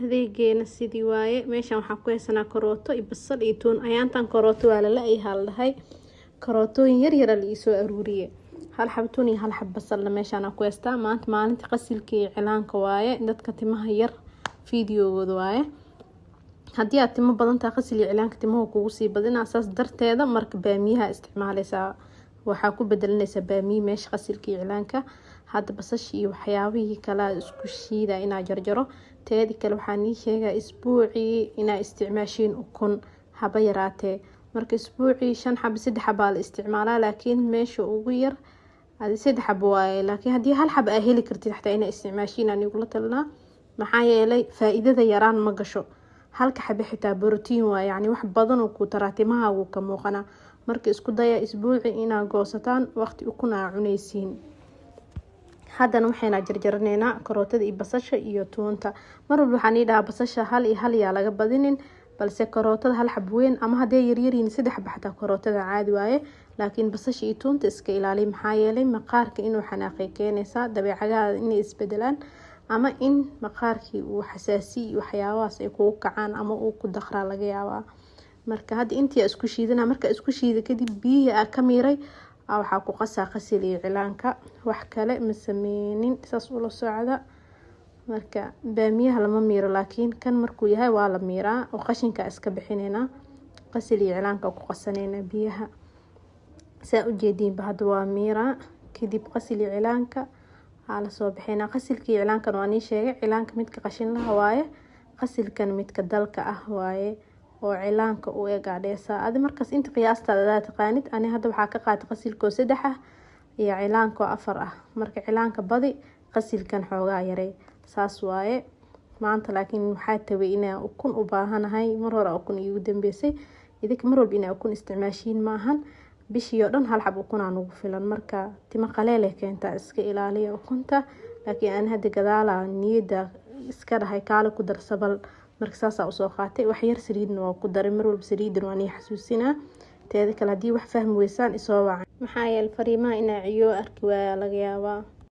adeegeena sidii waaye meeshan waxaan ku haysanaa karooto iyo basal iyo tuun. ayaantan karooto waa la ay haldahay karootooyin yar yar la isoo aruuriye hal xab tuun iyo hal xab basal meeshan ku haystaa maanta maalinta qasilka iyo cilaanka waaye dadka timaha yar fiidiyowooda waaye haddii aad timo badan tahay qasil iyo cilaanka timaha kugu sii badinaa saas darteeda marka baamiyaha isticmaalaysaa waxaa ku bedelinaysaa baamiyi meesha qasilka iyo cilaanka hadda basasha iyo waxyaabihii kala isku shiida inaa jarjaro teedi kale waxaan ii sheegaa isbuucii inaa isticmaashiin ukun haba yaraatee marka isbuucii 5 xabo 3 xabo la isticmaalaa laakiin meesha ugu yar adi 3 xabo waaye laakiin haddii hal xabo ay heli kartid xataa inaa isticmaashiin aan igula talnaa maxaa yeelay faa'iidada yaraan ma gasho halka xabo xitaa borotiin waaye yani wax badan oo ku taraatimaha uu ka muuqana marka isku daya isbuucii inaa goosataan waqti ukun aa cunaysiin haddana waxayna jarjaraneynaa karootada iyo basasha iyo tuunta mar walba waxaan idhaa basasha hal iyo hal yaa laga badinin balse karootada hal xab weyn ama haddii yaryariin 3 xabo xataa karootada caadi waaye laakiin basasha iyo tuunta iska ilaali maxaa yeelay maqaarka inuu xanaaqay keenaysaa dabeecadaha inay isbedelaan ama in maqaarkii uu xasaasi waxyaabahaas ay kugu kacaan ama uu ku dakhraa laga yaabaa marka hadda intii isku shiidana marka isku shiida kadib biyaha ka miiray waxaa ku qasaa qasil iyo cilaanka wax kale ma sameynin saas ula socda marka baamiyaha lama miiro laakiin kan markuu yahay waa la miiraa oo qashinka iska bixinayna qasil iyo cilaanka ku qasanayna biyaha saa u jeediin hadda waa miiraa kadib qasil iyo cilaanka la soo bixinaa qasilka iyo cilaankan waa nii sheegay cilaanka midka qashin laha waaye qasilkan midka dalka ah waaye oo cilaanka u eegaadheesa adi markaas inta qiyaastaada taqaanid ani hadda waxaa ka qaatay qasilkoo 3 ah iyo cilaanko 4 ah marka cilaanka badi qasilkan xoogaa yaray saas waaye maanta laakiin waxaa tabay inaa ukun u baahanahay mar hore ukun iigu dambeysay idinka mar walba inaa ukun isticmaashiin maahan bishii oo dhan hal xab ukun aan ugu filan marka timo qaleele keenta iska ilaaliya ukunta laakiin aan hadda gadaala niyada iska dhahay kaale ku darsabal marka saas u soo qaatay wax yar saliidna waa ku daray mar walba saliidan waan ii xasuusinaa teeda kale hadii wax fahmi weysaan isoo wacan maxaa yeelay fariimaha inaa ciyo arki waaya laga yaabaa